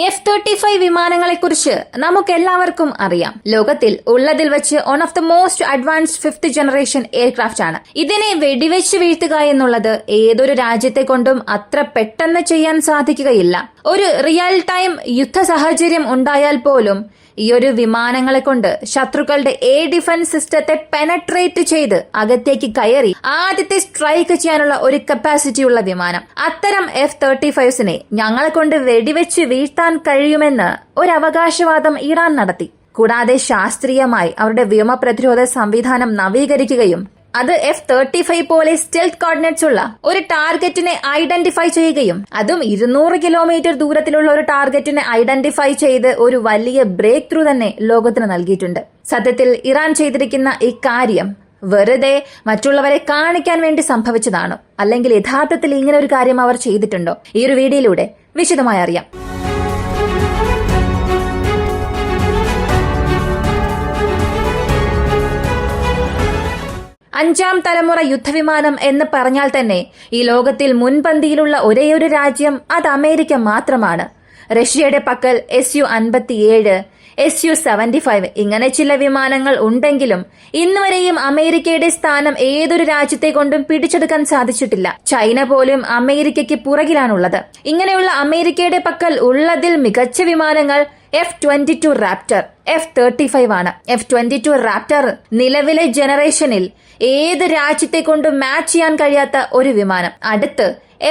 F-35 വിമാനങ്ങളെക്കുറിച്ച് നമുക്കെല്ലാവർക്കും അറിയാം. ലോകത്തിൽ ഉള്ളതിൽ വെച്ച് one of the most advanced 5th generation aircraft ആണ്. ഇതിനെ വെടിവെച്ച് വീഴ്ത്തുക എന്നുള്ളത് ഏതൊരു രാജ്യത്തെ കൊണ്ടും അത്ര പെട്ടെന്ന് ചെയ്യാൻ സാധിക്കുകയില്ല. ഒരു റിയൽ ടൈം യുദ്ധ സാഹചര്യം ഉണ്ടായാൽ പോലും ഈ ഒരു വിമാനങ്ങളെ കൊണ്ട് ശത്രുക്കളുടെ എയർ ഡിഫൻസ് സിസ്റ്റത്തെ പെനട്രേറ്റ് ചെയ്ത് അകത്തേക്ക് കയറി ആദ്യത്തെ സ്ട്രൈക്ക് ചെയ്യാനുള്ള ഒരു കപ്പാസിറ്റിയുള്ള വിമാനം. അത്തരം F-35 ഞങ്ങളെ കൊണ്ട് വെടിവെച്ച് വീഴ്ത്താൻ കഴിയുമെന്ന് ഒരു അവകാശവാദം ഇറാൻ നടത്തി. കൂടാതെ ശാസ്ത്രീയമായി അവരുടെ വ്യോമ പ്രതിരോധ സംവിധാനം നവീകരിക്കുകയും അത് F-35 പോലെ സ്റ്റെൽത്ത് കോർഡിനേറ്റ്സ് ഉള്ള ഒരു ടാർഗറ്റിനെ ഐഡന്റിഫൈ ചെയ്യുകയും അതും 200 കിലോമീറ്റർ ദൂരത്തിലുള്ള ഒരു ടാർഗറ്റിനെ ഐഡന്റിഫൈ ചെയ്ത് ഒരു വലിയ ബ്രേക്ക് ത്രൂ തന്നെ ലോകത്തിന് നൽകിയിട്ടുണ്ട്. സത്യത്തിൽ ഇറാൻ ചെയ്തിരിക്കുന്ന ഈ കാര്യം വെറുതെ മറ്റുള്ളവരെ കാണിക്കാൻ വേണ്ടി സംഭവിച്ചതാണോ, അല്ലെങ്കിൽ യഥാർത്ഥത്തിൽ ഇങ്ങനെ ഒരു കാര്യം അവർ ചെയ്തിട്ടുണ്ടോ? ഈ ഒരു വീഡിയോയിലൂടെ വിശദമായി അറിയാം. അഞ്ചാം തലമുറ യുദ്ധവിമാനം എന്ന് പറഞ്ഞാൽ തന്നെ ഈ ലോകത്തിൽ മുൻപന്തിയിലുള്ള ഒരേയൊരു രാജ്യം അത് അമേരിക്ക മാത്രമാണ്. റഷ്യയുടെ പക്കൽ Su-57, Su-75 ഇങ്ങനെ ചില വിമാനങ്ങൾ ഉണ്ടെങ്കിലും ഇന്നുവരെയും അമേരിക്കയുടെ സ്ഥാനം ഏതൊരു രാജ്യത്തെ കൊണ്ടും പിടിച്ചെടുക്കാൻ സാധിച്ചിട്ടില്ല. ചൈന പോലും അമേരിക്കയ്ക്ക് പുറകിലാണുള്ളത്. ഇങ്ങനെയുള്ള അമേരിക്കയുടെ പക്കൽ ഉള്ളതിൽ മികച്ച വിമാനങ്ങൾ F-22 റാപ്റ്റർ, F-35 ആണ്. F-22 റാപ്റ്റർ നിലവിലെ ജനറേഷനിൽ ഏത് രാജ്യത്തെ കൊണ്ടും മാച്ച് ചെയ്യാൻ കഴിയാത്ത ഒരു വിമാനം. അടുത്ത്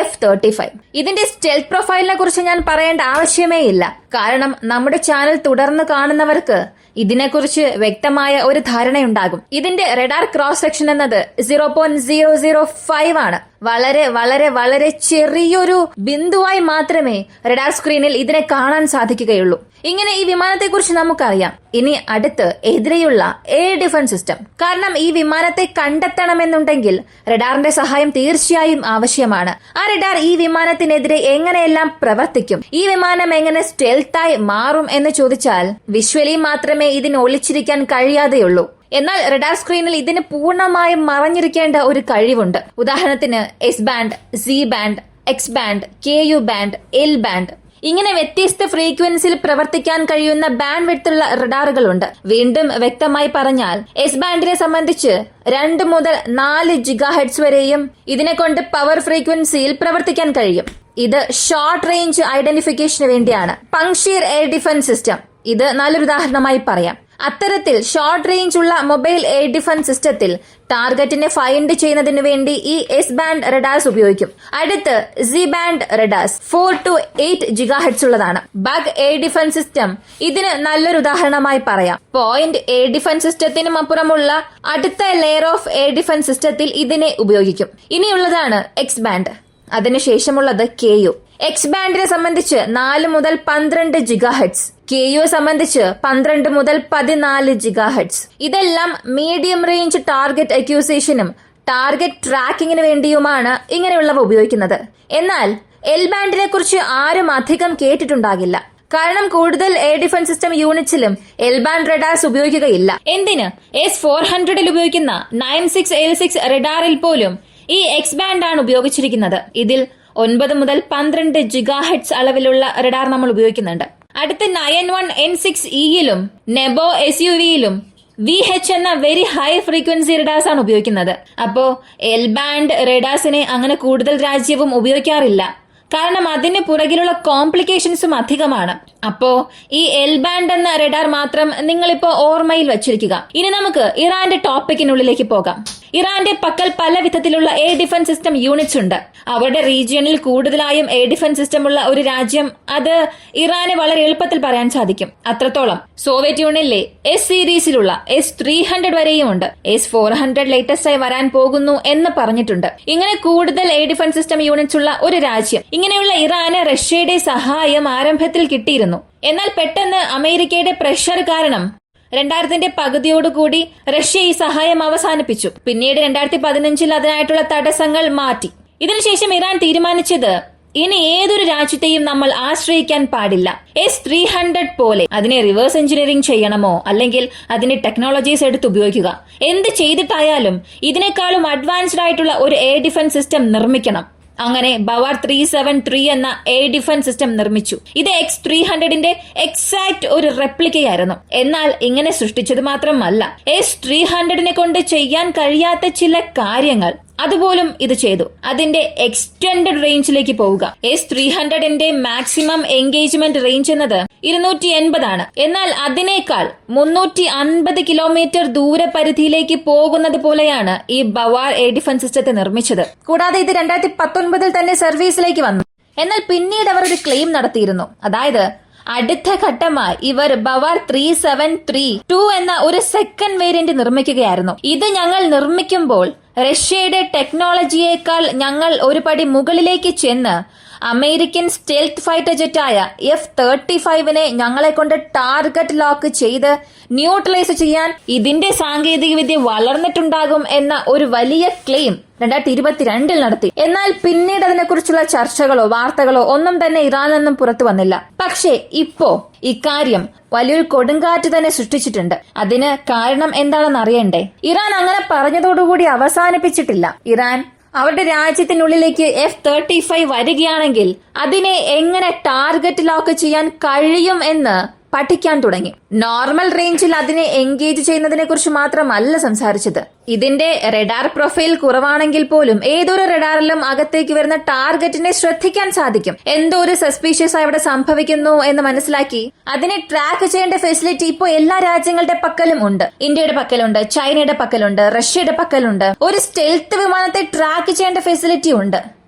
F-35. ഇതിന്റെ സ്റ്റെൽത്ത് പ്രൊഫൈലിനെ കുറിച്ച് ഞാൻ പറയേണ്ട ആവശ്യമേ ഇല്ല. കാരണം നമ്മുടെ ചാനൽ തുടർന്ന് കാണുന്നവർക്ക് ഇതിനെക്കുറിച്ച് വ്യക്തമായ ഒരു ധാരണയുണ്ടാകും. ഇതിന്റെ റഡാർ ക്രോസ് സെക്ഷൻ എന്നത് 0.005 ആണ്. വളരെ വളരെ വളരെ ചെറിയൊരു ബിന്ദുവായി മാത്രമേ റഡാർ സ്ക്രീനിൽ ഇതിനെ കാണാൻ സാധിക്കുകയുള്ളൂ. ഇങ്ങനെ ഈ വിമാനത്തെക്കുറിച്ച് നമുക്കറിയാം. ഇനി അടുത്ത് എതിരെയുള്ള എയർ ഡിഫൻസ് സിസ്റ്റം. കാരണം ഈ വിമാനത്തെ കണ്ടെത്തണമെന്നുണ്ടെങ്കിൽ റഡാറിന്റെ സഹായം തീർച്ചയായും ആവശ്യമാണ്. ആ റഡാർ ഈ വിമാനത്തിനെതിരെ എങ്ങനെയെല്ലാം പ്രവർത്തിക്കും, ഈ വിമാനം എങ്ങനെ സ്റ്റെൽത്തായി മാറും എന്ന് ചോദിച്ചാൽ വിഷ്വലി മാത്രമേ ഇതിന് ഒളിച്ചിരിക്കാൻ കഴിയാതെയുള്ളൂ. എന്നാൽ റഡാർ സ്ക്രീനിൽ ഇതിന് പൂർണ്ണമായും മറഞ്ഞിരിക്കേണ്ട ഒരു കഴിവുണ്ട്. ഉദാഹരണത്തിന് S band, Z band, X band, KU band, L band ഇങ്ങനെ വ്യത്യസ്ത ഫ്രീക്വൻസിയിൽ പ്രവർത്തിക്കാൻ കഴിയുന്ന ബാൻഡ് വിഡ്ത്തുള്ള റഡാറുകളുണ്ട്. വീണ്ടും വ്യക്തമായി പറഞ്ഞാൽ S ബാൻഡിനെ സംബന്ധിച്ച് 2 മുതൽ 4 GHz വരെയും ഇതിനെ കൊണ്ട് പവർ ഫ്രീക്വൻസിയിൽ പ്രവർത്തിക്കാൻ കഴിയും. ഇത് ഷോർട്ട് റേഞ്ച് ഐഡന്റിഫിക്കേഷന് വേണ്ടിയാണ്. പങ്ഷീർ എയർ ഡിഫൻസ് സിസ്റ്റം ഇത് നല്ലൊരു ഉദാഹരണമായി പറയാം. അത്തരത്തിൽ ഷോർട്ട് റേഞ്ച് ഉള്ള മൊബൈൽ എയർ ഡിഫൻസ് സിസ്റ്റത്തിൽ ടാർഗറ്റിനെ ഫൈൻഡ് ചെയ്യുന്നതിന് വേണ്ടി ഈ S ബാൻഡ് റഡാർസ് ഉപയോഗിക്കും. അടുത്ത് Z band radars 4 to 8 GHz ഉള്ളതാണ്. ബഗ് എയർ ഡിഫൻസ് സിസ്റ്റം ഇതിന് നല്ലൊരു ഉദാഹരണമായി പറയാം. പോയിന്റ് എയർ ഡിഫൻസ് സിസ്റ്റത്തിനും അപ്പുറമുള്ള അടുത്ത ലെയർ ഓഫ് എയർ ഡിഫൻസ് സിസ്റ്റത്തിൽ ഇതിനെ ഉപയോഗിക്കും. ഇനിയുള്ളതാണ് X ബാൻഡ്. അതിനുശേഷമുള്ളത് KU. X ബാൻഡിനെ സംബന്ധിച്ച് 4 മുതൽ 12 GHz, KU സംബന്ധിച്ച് 12 മുതൽ 14 GHz. ഇതെല്ലാം മീഡിയം റേഞ്ച് ടാർഗറ്റ് അക്യൂസേഷനും ടാർഗറ്റ് ട്രാക്കിങ്ങിന് വേണ്ടിയുമാണ് ഇങ്ങനെയുള്ളവ ഉപയോഗിക്കുന്നത്. എന്നാൽ L ബാൻഡിനെ കുറിച്ച് ആരും അധികം കേട്ടിട്ടുണ്ടാകില്ല. കാരണം കൂടുതൽ എയർ ഡിഫൻസ് സിസ്റ്റം യൂണിറ്റ്സിലും L ബാൻഡ് റഡാർസ് ഉപയോഗിക്കുകയില്ല. എന്തിന് S-400 ഉപയോഗിക്കുന്ന 96L6 റഡാറിൽ പോലും ഈ X ബാൻഡ് ആണ് ഉപയോഗിച്ചിരിക്കുന്നത്. ഇതിൽ 9 മുതൽ 12 GHz അളവിലുള്ള റഡാർ നമ്മൾ ഉപയോഗിക്കുന്നുണ്ട്. അടുത്ത 91N6E-യിലും നെബോ SUV-യിലും VH എന്ന വെരി ഹൈ ഫ്രീക്വൻസി റഡാർസ് ആണ് ഉപയോഗിക്കുന്നത്. അപ്പോ L ബാൻഡ് റഡാർസിനെ അങ്ങനെ കൂടുതൽ രാജ്യവും ഉപയോഗിക്കാറില്ല. കാരണം അതിന് പുറകിലുള്ള കോംപ്ലിക്കേഷൻസും അധികമാണ്. അപ്പോ ഈ L ബാൻഡ് എന്ന റഡാർ മാത്രം നിങ്ങളിപ്പോ ഓർമ്മയിൽ വച്ചിരിക്കുക. ഇനി നമുക്ക് ഇറാന്റെ ടോപ്പിക്കിനുള്ളിലേക്ക് പോകാം. ഇറാന്റെ പക്കൽ പല വിധത്തിലുള്ള എയർ ഡിഫൻസ് സിസ്റ്റം യൂണിറ്റ്സ് ഉണ്ട്. അവരുടെ റീജിയനിൽ കൂടുതലായും എയർ ഡിഫൻസ് സിസ്റ്റം ഉള്ള ഒരു രാജ്യം അത് ഇറാന് വളരെ എളുപ്പത്തിൽ പറയാൻ സാധിക്കും. അത്രത്തോളം സോവിയറ്റ് യൂണിയനിലെ S സീരീസിലുള്ള S-300 വരെയും ഉണ്ട്. S-400 ലേറ്റസ്റ്റ് ആയി വരാൻ പോകുന്നു എന്ന് പറഞ്ഞിട്ടുണ്ട്. ഇങ്ങനെ കൂടുതൽ എയർ ഡിഫൻസ് സിസ്റ്റം യൂണിറ്റ്സ് ഉള്ള ഒരു രാജ്യം. ഇങ്ങനെയുള്ള ഇറാന് റഷ്യയുടെ സഹായം ആരംഭത്തിൽ കിട്ടിയിരുന്നു. എന്നാൽ പെട്ടെന്ന് അമേരിക്കയുടെ പ്രഷർ കാരണം 2000ന്റെ പകുതിയോടുകൂടി റഷ്യ ഈ സഹായം അവസാനിപ്പിച്ചു. പിന്നീട് 2015 അതിനായിട്ടുള്ള തടസ്സങ്ങൾ മാറ്റി. ഇതിനുശേഷം ഇറാൻ തീരുമാനിച്ചത് ഇനി ഏതൊരു രാജ്യത്തെയും നമ്മൾ ആശ്രയിക്കാൻ പാടില്ല. S-300 പോലെ അതിനെ റിവേഴ്സ് എഞ്ചിനീയറിംഗ് ചെയ്യണമോ അല്ലെങ്കിൽ അതിന്റെ ടെക്നോളജീസ് എടുത്ത് ഉപയോഗിക്കുക, എന്ത് ചെയ്തിട്ടായാലും ഇതിനേക്കാളും അഡ്വാൻസ്ഡ് ആയിട്ടുള്ള ഒരു എയർ ഡിഫൻസ് സിസ്റ്റം നിർമ്മിക്കണം. അങ്ങനെ ബവാർ 373 എന്ന എയർ ഡിഫൻസ് സിസ്റ്റം നിർമ്മിച്ചു. ഇത് X300ന്റെ എക്സാക്ട് ഒരു റെപ്ലിക്കയായിരുന്നു. എന്നാൽ ഇങ്ങനെ സൃഷ്ടിച്ചത് മാത്രമല്ല, S300നെ കൊണ്ട് ചെയ്യാൻ കഴിയാത്ത ചില കാര്യങ്ങൾ അതുപോലും ഇത് ചെയ്തു. അതിന്റെ എക്സ്റ്റൻഡഡ് റേഞ്ചിലേക്ക് പോവുക. S300ന്റെ മാക്സിമം എൻഗേജ്മെന്റ് റേഞ്ച് എന്നത് 280 ആണ്. എന്നാൽ അതിനേക്കാൾ 350 കിലോമീറ്റർ ദൂരപരിധിയിലേക്ക് പോകുന്നത് പോലെയാണ് ഈ ബവാർ എയർ ഡിഫൻസ് സിസ്റ്റത്തെ നിർമ്മിച്ചത്. കൂടാതെ ഇത് 2019 തന്നെ സർവീസിലേക്ക് വന്നു. എന്നാൽ പിന്നീട് അവർ ഒരു ക്ലെയിം നടത്തിയിരുന്നു. അതായത് അടുത്ത ഘട്ടമായി ഇവർ ബവാർ 373-2 എന്ന ഒരു സെക്കൻഡ് വേരിയന്റ് നിർമ്മിക്കുകയായിരുന്നു. ഇത് ഞങ്ങൾ നിർമ്മിക്കുമ്പോൾ റഷ്യയുടെ ടെക്നോളജിയേക്കാൾ ഞങ്ങൾ ഒരു പടി മുകളിലേക്ക് ചെന്ന് അമേരിക്കൻ സ്റ്റെൽത്ത് ഫൈറ്റർ ജെറ്റായ F-35നെ ഞങ്ങളെ കൊണ്ട് ടാർഗറ്റ് ലോക്ക് ചെയ്ത് ന്യൂട്രലൈസ് ചെയ്യാൻ ഇതിന്റെ സാങ്കേതികവിദ്യ വളർന്നിട്ടുണ്ടാകും എന്ന ഒരു വലിയ ക്ലെയിം 2022 നടത്തി. എന്നാൽ പിന്നീട് അതിനെക്കുറിച്ചുള്ള ചർച്ചകളോ വാർത്തകളോ ഒന്നും തന്നെ ഇറാനിൽ നിന്നും പുറത്തു വന്നില്ല. പക്ഷേ ഇപ്പോ ഇക്കാര്യം വലിയൊരു കൊടുങ്കാറ്റ് തന്നെ സൃഷ്ടിച്ചിട്ടുണ്ട്. അതിന് കാരണം എന്താണെന്ന് അറിയണ്ടേ? ഇറാൻ അങ്ങനെ പറഞ്ഞതോടുകൂടി അവസാനിപ്പിച്ചിട്ടില്ല. ഇറാൻ അവരുടെ രാജ്യത്തിനുള്ളിലേക്ക് F-35 വരികയാണെങ്കിൽ അതിനെ എങ്ങനെ ടാർഗറ്റ് ലോക്ക് ചെയ്യാൻ കഴിയും എന്ന് പഠിക്കാൻ തുടങ്ങി. നോർമൽ റേഞ്ചിൽ അതിനെ എൻഗേജ് ചെയ്യുന്നതിനെ കുറിച്ച് മാത്രമല്ല സംസാരിച്ചത്. ഇതിന്റെ റഡാർ പ്രൊഫൈൽ കുറവാണെങ്കിൽ പോലും ഏതൊരു റഡാറിലും അകത്തേക്ക് വരുന്ന ടാർഗറ്റിനെ ശ്രദ്ധിക്കാൻ സാധിക്കും. എന്തോ ഒരു സസ്പീഷ്യസ് അവിടെ സംഭവിക്കുന്നു എന്ന് മനസ്സിലാക്കി അതിനെ ട്രാക്ക് ചെയ്യേണ്ട ഫെസിലിറ്റി ഇപ്പോൾ എല്ലാ രാജ്യങ്ങളുടെ പക്കലും ഉണ്ട്. ഇന്ത്യയുടെ പക്കലുണ്ട്, ചൈനയുടെ പക്കലുണ്ട്, റഷ്യയുടെ പക്കലുണ്ട്. ഒരു സ്റ്റെൽത്ത് വിമാനത്തെ ട്രാക്ക് ചെയ്യേണ്ട ഫെസിലിറ്റി ഉണ്ട്.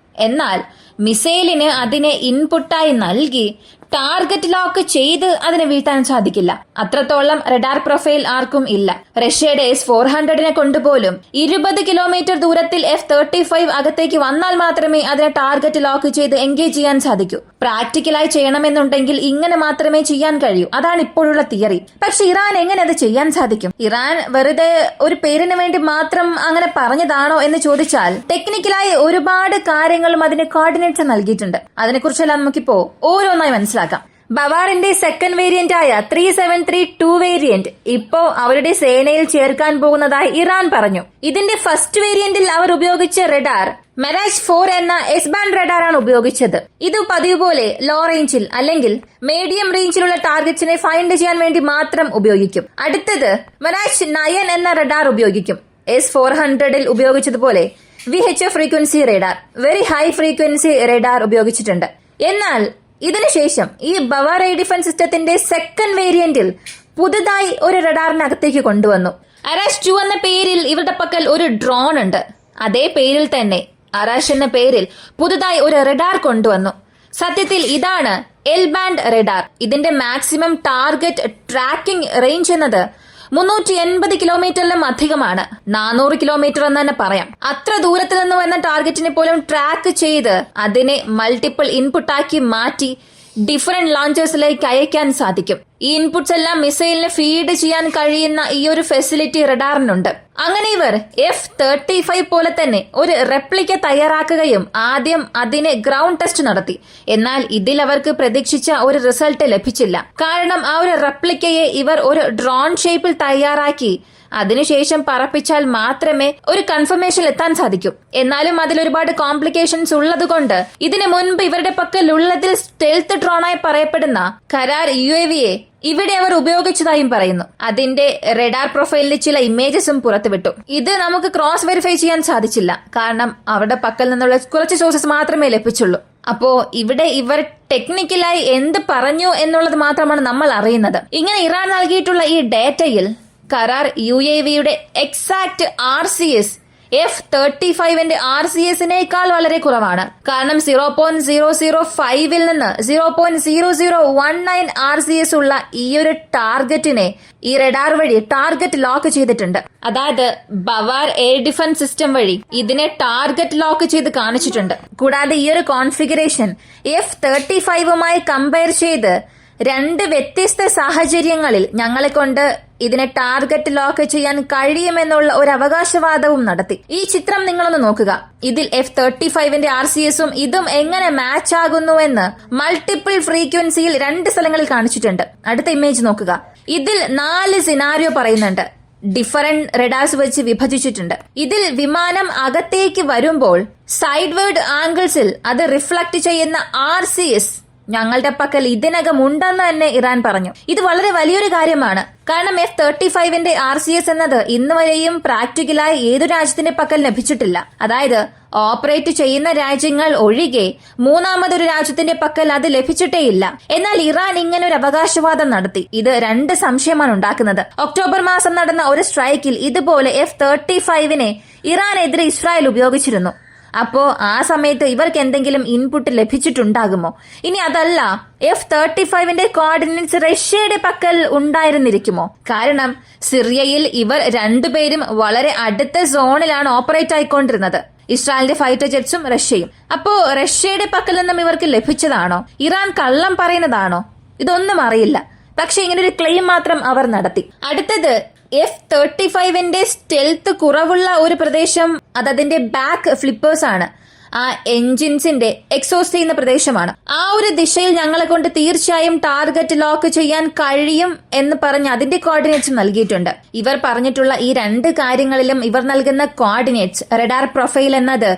എന്നാൽ മിസൈലിന് അതിനെ ഇൻപുട്ടായി നൽകി ടാർഗറ്റ് ലോക്ക് ചെയ്ത് അതിനെ വീഴ്ത്താൻ സാധിക്കില്ല. അത്രത്തോളം റഡാർ പ്രൊഫൈൽ ആർക്കും ഇല്ല. റഷ്യയുടെ S-400നെ കൊണ്ടുപോലും 20 കിലോമീറ്റർ ദൂരത്തിൽ F-35 അകത്തേക്ക് വന്നാൽ മാത്രമേ അതിനെ ടാർഗറ്റ് ലോക്ക് ചെയ്ത് എൻഗേജ് ചെയ്യാൻ സാധിക്കൂ. പ്രാക്ടിക്കലായി ചെയ്യണമെന്നുണ്ടെങ്കിൽ ഇങ്ങനെ മാത്രമേ ചെയ്യാൻ കഴിയൂ. അതാണ് ഇപ്പോഴുള്ള തിയറി. പക്ഷെ ഇറാൻ എങ്ങനെ അത് ചെയ്യാൻ സാധിക്കും? ഇറാൻ വെറുതെ ഒരു പേരിന് വേണ്ടി മാത്രം അങ്ങനെ പറഞ്ഞതാണോ എന്ന് ചോദിച്ചാൽ ടെക്നിക്കലായി ഒരുപാട് കാര്യങ്ങളും അതിന് കോർഡിനേറ്റ്സ് നൽകിയിട്ടുണ്ട്. അതിനെക്കുറിച്ചെല്ലാം നമുക്കിപ്പോ ഓരോന്നായി മനസ്സിലാക്കാം. ബവാറിന്റെ സെക്കൻഡ് വേരിയന്റ് ആയ 373-2 വേരിയന്റ് ഇപ്പോ അവരുടെ സേനയിൽ ചേർക്കാൻ പോകുന്നതായി ഇറാൻ പറഞ്ഞു. ഇതിന്റെ ഫസ്റ്റ് വേരിയന്റിൽ അവർ ഉപയോഗിച്ച റഡാർ മെരാജ് 4 എന്ന എസ് ബാൻഡ് റഡാറാണ് ഉപയോഗിച്ചത്. ഇത് പതിവ് പോലെ ലോ റേഞ്ചിൽ അല്ലെങ്കിൽ മീഡിയം റേഞ്ചിലുള്ള ടാർഗറ്റ്സിനെ ഫൈൻഡ് ചെയ്യാൻ വേണ്ടി മാത്രം ഉപയോഗിക്കും. അടുത്തത് മെരാജ് 9 എന്ന റഡാർ ഉപയോഗിക്കും. S-400ൽ ഉപയോഗിച്ചതുപോലെ VHF frequency radar, very high frequency radar ഉപയോഗിച്ചിട്ടുണ്ട്. എന്നാൽ ഇതിനുശേഷം ഈ ബവാർ എയർ ഡിഫൻസ് സിസ്റ്റത്തിന്റെ സെക്കൻഡ് വേരിയന്റിൽ പുതുതായി ഒരു റഡാറിനകത്തേക്ക് കൊണ്ടുവന്നു. അരാഷ് 2 എന്ന പേരിൽ ഇവരുടെ പക്കൽ ഒരു ഡ്രോൺ ഉണ്ട്. അതേ പേരിൽ തന്നെ അരാഷ് എന്ന പേരിൽ പുതുതായി ഒരു റഡാർ കൊണ്ടുവന്നു. സത്യത്തിൽ ഇതാണ് എൽ ബാൻഡ് റഡാർ. ഇതിന്റെ മാക്സിമം ടാർഗറ്റ് ട്രാക്കിംഗ് റേഞ്ച് എന്നത് 380 കിലോമീറ്ററിലും അധികമാണ്. 400 കിലോമീറ്റർ എന്ന് തന്നെ പറയാം. അത്ര ദൂരത്തിൽ നിന്ന് വന്ന ടാർഗറ്റിനെ പോലും ട്രാക്ക് ചെയ്ത് അതിനെ മൾട്ടിപ്പിൾ ഇൻപുട്ടാക്കി മാറ്റി ഡിഫറെന്റ് ലോഞ്ചേഴ്സിലേക്ക് അയക്കാൻ സാധിക്കും. ഈ ഇൻപുട്സ് എല്ലാം മിസൈലിന് ഫീഡ് ചെയ്യാൻ കഴിയുന്ന ഈ ഒരു ഫെസിലിറ്റി റഡാറിനുണ്ട്. അങ്ങനെ ഇവർ F-35 പോലെ തന്നെ ഒരു റെപ്ലിക്ക തയ്യാറാക്കുകയും ആദ്യം അതിനെ ഗ്രൗണ്ട് ടെസ്റ്റ് നടത്തി. എന്നാൽ ഇതിൽ അവർക്ക് പ്രതീക്ഷിച്ച ഒരു റിസൾട്ട് ലഭിച്ചില്ല. കാരണം ആ ഒരു റെപ്ലിക്കയെ ഇവർ ഒരു ഡ്രോൺ ഷേപ്പിൽ തയ്യാറാക്കി അതിനുശേഷം പറപ്പിച്ചാൽ മാത്രമേ ഒരു കൺഫർമേഷൻ എത്താൻ സാധിക്കൂ. എന്നാലും അതിൽ ഒരുപാട് കോംപ്ലിക്കേഷൻസ് ഉള്ളതുകൊണ്ട് ഇതിനു മുൻപ് ഇവരുടെ പക്കലുള്ളതിൽ സ്റ്റെൽത്ത് ഡ്രോണായി പറയപ്പെടുന്ന കരാർ UAVയെ ഇവിടെ അവർ ഉപയോഗിച്ചതായും പറയുന്നു. അതിന്റെ റഡാർ പ്രൊഫൈലിൽ ചില ഇമേജസും പുറത്തുവിട്ടു. ഇത് നമുക്ക് ക്രോസ് വെരിഫൈ ചെയ്യാൻ സാധിച്ചില്ല. കാരണം അവരുടെ പക്കൽ നിന്നുള്ള കുറച്ച് സോഴ്സസ് മാത്രമേ ലഭിച്ചുള്ളൂ. അപ്പോ ഇവിടെ ഇവർ ടെക്നിക്കലായി എന്ത് പറഞ്ഞു എന്നുള്ളത് മാത്രമാണ് നമ്മൾ അറിയുന്നത്. ഇങ്ങനെ ഇറാൻ നൽകിയിട്ടുള്ള ഈ ഡേറ്റയിൽ കരാർ UAVയുടെ എക്സാക്ട് RCS F-35ന്റെ RCSനേക്കാൾ വളരെ കുറവാണ്. കാരണം 0.005ൽ നിന്ന് 0.0019 RCS ഉള്ള ഈ ഒരു ടാർഗറ്റിനെ ഈ റഡാർ വഴി ടാർഗറ്റ് ലോക്ക് ചെയ്തിട്ടുണ്ട്. അതായത് ബവാർ എയർ ഡിഫൻസ് സിസ്റ്റം വഴി ഇതിനെ ടാർഗറ്റ് ലോക്ക് ചെയ്ത് കാണിച്ചിട്ടുണ്ട്. കൂടാതെ ഈ ഒരു കോൺഫിഗറേഷൻ F-35മായി കമ്പയർ ചെയ്ത് 2 വ്യത്യസ്ത സാഹചര്യങ്ങളിൽ ഞങ്ങളെ കൊണ്ട് ഇതിനെ ടാർഗറ്റ് ലോക്ക് ചെയ്യാൻ കഴിയുമെന്നുള്ള ഒരു അവകാശവാദവും നടത്തി. ഈ ചിത്രം നിങ്ങളൊന്ന് നോക്കുക. ഇതിൽ F-35ന്റെ RCSഉം ഇതും എങ്ങനെ മാച്ച് ആകുന്നുവെന്ന് മൾട്ടിപ്പിൾ ഫ്രീക്വൻസിയിൽ 2 സ്ഥലങ്ങളിൽ കാണിച്ചിട്ടുണ്ട്. അടുത്ത ഇമേജ് നോക്കുക. ഇതിൽ 4 സിനാരിയോ പറയുന്നുണ്ട്. ഡിഫറന്റ് റഡാർസ് വെച്ച് വിഭജിച്ചിട്ടുണ്ട്. ഇതിൽ വിമാനം അകത്തേക്ക് വരുമ്പോൾ സൈഡ്വേർഡ് ആംഗിൾസിൽ അത് റിഫ്ലക്ട് ചെയ്യുന്ന RCS ഞങ്ങളുടെ പക്കൽ ഇതിനകം ഉണ്ടെന്ന് തന്നെ ഇറാൻ പറഞ്ഞു. ഇത് വളരെ വലിയൊരു കാര്യമാണ്. കാരണം F-35ന്റെ RCS എന്നത് ഇന്ന് വരെയും പ്രാക്ടിക്കലായി ഏതു രാജ്യത്തിന്റെ പക്കൽ ലഭിച്ചിട്ടില്ല. അതായത് ഓപ്പറേറ്റ് ചെയ്യുന്ന രാജ്യങ്ങൾ ഒഴികെ മൂന്നാമതൊരു രാജ്യത്തിന്റെ പക്കൽ അത് ലഭിച്ചിട്ടേയില്ല. എന്നാൽ ഇറാൻ ഇങ്ങനെ ഒരു അവകാശവാദം നടത്തി. ഇത് രണ്ട് സംശയമാണ് ഉണ്ടാക്കുന്നത്. ഒക്ടോബർ മാസം നടന്ന ഒരു സ്ട്രൈക്കിൽ ഇതുപോലെ F-35നെ ഇറാനെതിരെ ഇസ്രായേൽ ഉപയോഗിച്ചിരുന്നു. അപ്പോ ആ സമയത്ത് ഇവർക്ക് എന്തെങ്കിലും ഇൻപുട്ട് ലഭിച്ചിട്ടുണ്ടാകുമോ? ഇനി അതല്ല, F-35ന്റെ കോർഡിനേറ്റ്സ് റഷ്യയുടെ പക്കൽ ഉണ്ടായിരുന്നിരിക്കുമോ? കാരണം സിറിയയിൽ ഇവർ രണ്ടുപേരും വളരെ അടുത്ത സോണിലാണ് ഓപ്പറേറ്റ് ആയിക്കൊണ്ടിരുന്നത്, ഇസ്രായേലിന്റെ ഫൈറ്റർ ജെറ്റ്സും റഷ്യയും. അപ്പോ റഷ്യയുടെ പക്കൽ നിന്നും ഇവർക്ക് ലഭിച്ചതാണോ? ഇറാൻ കള്ളം പറയുന്നതാണോ? ഇതൊന്നും അറിയില്ല. പക്ഷെ ഇങ്ങനൊരു ക്ലെയിം മാത്രം അവർ നടത്തി. അടുത്തത് F-35ന്റെ സ്റ്റെൽത്ത് കുറവുള്ള ഒരു പ്രദേശം അതതിന്റെ ബാക്ക് ഫ്ലിപ്പേഴ്സ് ആണ്. ആ എൻജിൻസിന്റെ എക്സോസ്റ്റ് ചെയ്യുന്ന പ്രദേശമാണ്. ആ ഒരു ദിശയിൽ ഞങ്ങളെ കൊണ്ട് തീർച്ചയായും ടാർഗറ്റ് ലോക്ക് ചെയ്യാൻ കഴിയും എന്ന് പറഞ്ഞ് അതിന്റെ കോർഡിനേറ്റ്സ് നൽകിയിട്ടുണ്ട്. ഇവർ പറഞ്ഞിട്ടുള്ള ഈ രണ്ട് കാര്യങ്ങളിലും ഇവർ നൽകുന്ന കോർഡിനേറ്റ്സ്, റഡാർ പ്രൊഫൈൽ എന്നത്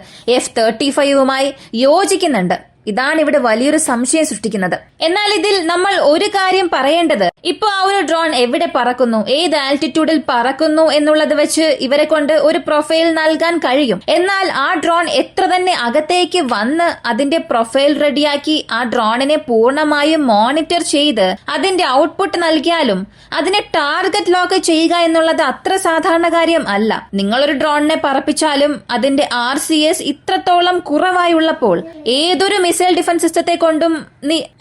F-35യുമായി യോജിക്കുന്നുണ്ട്. ഇതാണ് ഇവിടെ വലിയൊരു സംശയം സൃഷ്ടിക്കുന്നത്. എന്നാൽ ഇതിൽ നമ്മൾ ഒരു കാര്യം പറയേണ്ടത്, ഇപ്പൊ ആ ഒരു ഡ്രോൺ എവിടെ പറക്കുന്നു, ഏത് ആൾട്ടിറ്റ്യൂഡിൽ പറക്കുന്നു എന്നുള്ളത് വെച്ച് ഇവരെ കൊണ്ട് ഒരു പ്രൊഫൈൽ നൽകാൻ കഴിയും. എന്നാൽ ആ ഡ്രോൺ എത്ര തന്നെ അകത്തേക്ക് വന്ന് അതിന്റെ പ്രൊഫൈൽ റെഡിയാക്കി ആ ഡ്രോണിനെ പൂർണ്ണമായും മോണിറ്റർ ചെയ്ത് അതിന്റെ ഔട്ട്പുട്ട് നൽകിയാലും അതിനെ ടാർഗറ്റ് ലോക്ക് ചെയ്യുക എന്നുള്ളത് അത്ര സാധാരണ കാര്യം അല്ല. നിങ്ങളൊരു ഡ്രോണിനെ പറപ്പിച്ചാലും അതിന്റെ RCS ഇത്രത്തോളം കുറവായുള്ളപ്പോൾ ഏതൊരു മിസൈൽ ഡിഫൻസ് സിസ്റ്റത്തെ കൊണ്ടും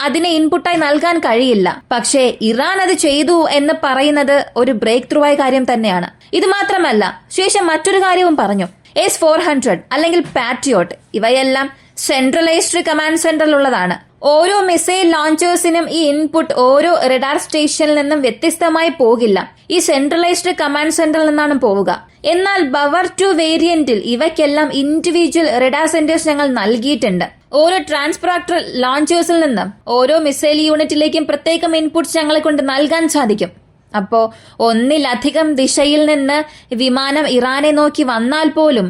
അതിനെ ഇൻപുട്ടായി നൽകാൻ കഴിയില്ല. പക്ഷേ ഇറാൻ അത് ചെയ്തു എന്ന് പറയുന്നത് ഒരു ബ്രേക്ക് ത്രൂ ആയ കാര്യം തന്നെയാണ്. ഇത് മാത്രമല്ല, ശേഷം മറ്റൊരു കാര്യവും പറഞ്ഞു. S-400 അല്ലെങ്കിൽ പാട്രിയോട്ട് ഇവയെല്ലാം സെൻട്രലൈസ്ഡ് കമാൻഡ് സെന്ററിൽ ഉള്ളതാണ്. ഓരോ മിസൈൽ ലോഞ്ചേഴ്സിനും ഈ ഇൻപുട്ട് ഓരോ റഡാർ സ്റ്റേഷനിൽ നിന്നും വ്യത്യസ്തമായി പോകില്ല. ഈ സെൻട്രലൈസ്ഡ് കമാൻഡ് സെന്ററിൽ നിന്നാണ് പോവുക. എന്നാൽ ബവർ 2 വേരിയന്റിൽ ഇവയ്ക്കെല്ലാം ഇൻഡിവിജ്വൽ റഡാർ സെന്റേഴ്സ് ഞങ്ങൾ നൽകിയിട്ടുണ്ട്. ഓരോ ട്രാൻസ്പ്രാക്ടർ ലോഞ്ചേഴ്സിൽ നിന്നും ഓരോ മിസൈൽ യൂണിറ്റിലേക്കും പ്രത്യേകം ഇൻപുട്സ് ഞങ്ങളെ കൊണ്ട് നൽകാൻ സാധിക്കും. അപ്പോ ഒന്നിലധികം ദിശയിൽ നിന്ന് വിമാനം ഇറാനെ നോക്കി വന്നാൽ പോലും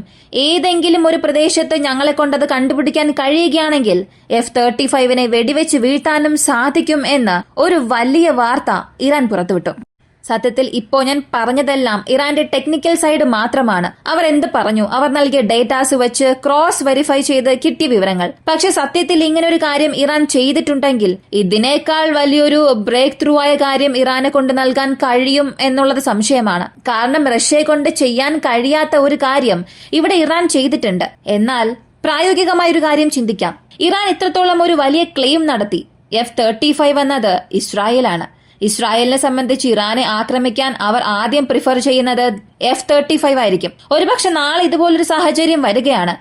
ഏതെങ്കിലും ഒരു പ്രദേശത്ത് ഞങ്ങളെ കൊണ്ടത് കണ്ടുപിടിക്കാൻ കഴിയുകയാണെങ്കിൽ F-35നെ വെടിവെച്ച് വീഴ്ത്താനും സാധിക്കും എന്ന് ഒരു വലിയ വാർത്ത ഇറാൻ പുറത്തുവിട്ടു. സത്യത്തിൽ ഇപ്പോ ഞാൻ പറഞ്ഞതെല്ലാം ഇറാന്റെ ടെക്നിക്കൽ സൈഡ് മാത്രമാണ്. അവർ എന്ത് പറഞ്ഞു, അവർ നൽകിയ ഡേറ്റാസ് വെച്ച് ക്രോസ് വെരിഫൈ ചെയ്ത് കിട്ടിയ വിവരങ്ങൾ. പക്ഷെ സത്യത്തിൽ ഇങ്ങനെ ഒരു കാര്യം ഇറാൻ ചെയ്തിട്ടുണ്ടെങ്കിൽ ഇതിനേക്കാൾ വലിയൊരു ബ്രേക്ക് ത്രൂ ആയ കാര്യം ഇറാനെ കൊണ്ട് നൽകാൻ കഴിയും എന്നുള്ളത് സംശയമാണ്. കാരണം റഷ്യയെ കൊണ്ട് ചെയ്യാൻ കഴിയാത്ത ഒരു കാര്യം ഇവിടെ ഇറാൻ ചെയ്തിട്ടുണ്ട്. എന്നാൽ പ്രായോഗികമായൊരു കാര്യം ചിന്തിക്കാം. ഇറാൻ ഇത്രത്തോളം ഒരു വലിയ ക്ലെയിം നടത്തി. F-35 എന്നത് ഇസ്രായേലാണ്. ഇസ്രായേലിനെ സംബന്ധിച്ച് ഇറാനെ ആക്രമിക്കാൻ അവർ ആദ്യം പ്രിഫർ ചെയ്യുന്നത് F-35 ആയിരിക്കും. ഒരുപക്ഷെ നാളെ ഇതുപോലൊരു സാഹചര്യം വരികയാണ്.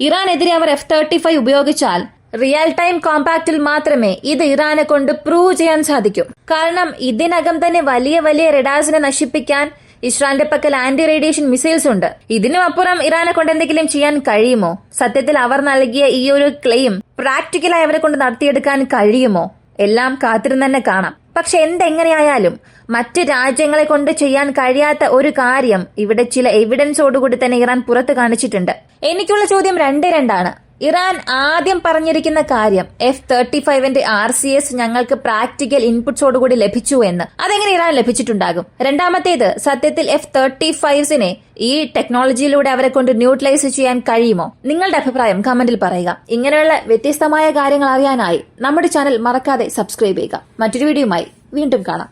ഇറാനെതിരെ അവർ F-35 ഉപയോഗിച്ചാൽ റിയൽ ടൈം കോമ്പാക്റ്റിൽ മാത്രമേ ഇത് ഇറാനെ കൊണ്ട് പ്രൂവ് ചെയ്യാൻ സാധിക്കൂ. കാരണം ഇതിനകം തന്നെ വലിയ വലിയ റഡാർസിനെ നശിപ്പിക്കാൻ ഇസ്രായേലിന്റെ പക്കൽ ആന്റി റേഡിയേഷൻ മിസൈൽസ് ഉണ്ട്. ഇതിനും അപ്പുറം ഇറാനെ കൊണ്ട് എന്തെങ്കിലും ചെയ്യാൻ കഴിയുമോ? സത്യത്തിൽ അവർ നൽകിയ ഈ ഒരു ക്ലെയിം പ്രാക്ടിക്കലായി അവരെ കൊണ്ട് നടത്തിയെടുക്കാൻ കഴിയുമോ? എല്ലാം കാത്തിരുന്ന് തന്നെ കാണാം. പക്ഷെ എന്തെങ്ങനെയായാലും മറ്റ് രാജ്യങ്ങളെ കൊണ്ട് ചെയ്യാൻ കഴിയാത്ത ഒരു കാര്യം ഇവിടെ ചില എവിഡൻസോടുകൂടി തന്നെ ഇറാൻ പുറത്ത് കാണിച്ചിട്ടുണ്ട്. എനിക്കുള്ള ചോദ്യം രണ്ടാണ്. ഇറാൻ ആദ്യം പറഞ്ഞിരിക്കുന്ന കാര്യം F-35ന്റെ RCS ഞങ്ങൾക്ക് പ്രാക്ടിക്കൽ ഇൻപുട്സോടുകൂടി ലഭിച്ചു എന്ന്. അതെങ്ങനെ ഇറാൻ ലഭിച്ചിട്ടുണ്ടാകും? രണ്ടാമത്തേത്, സത്യത്തിൽ F-35നെ ഈ ടെക്നോളജിയിലൂടെ അവരെ കൊണ്ട് ന്യൂട്രലൈസ് ചെയ്യാൻ കഴിയുമോ? നിങ്ങളുടെ അഭിപ്രായം കമന്റിൽ പറയുക. ഇങ്ങനെയുള്ള വ്യത്യസ്തമായ കാര്യങ്ങൾ അറിയാനായി നമ്മുടെ ചാനൽ മറക്കാതെ സബ്സ്ക്രൈബ് ചെയ്യുക. മറ്റൊരു വീഡിയോയുമായി വീണ്ടും കാണാം.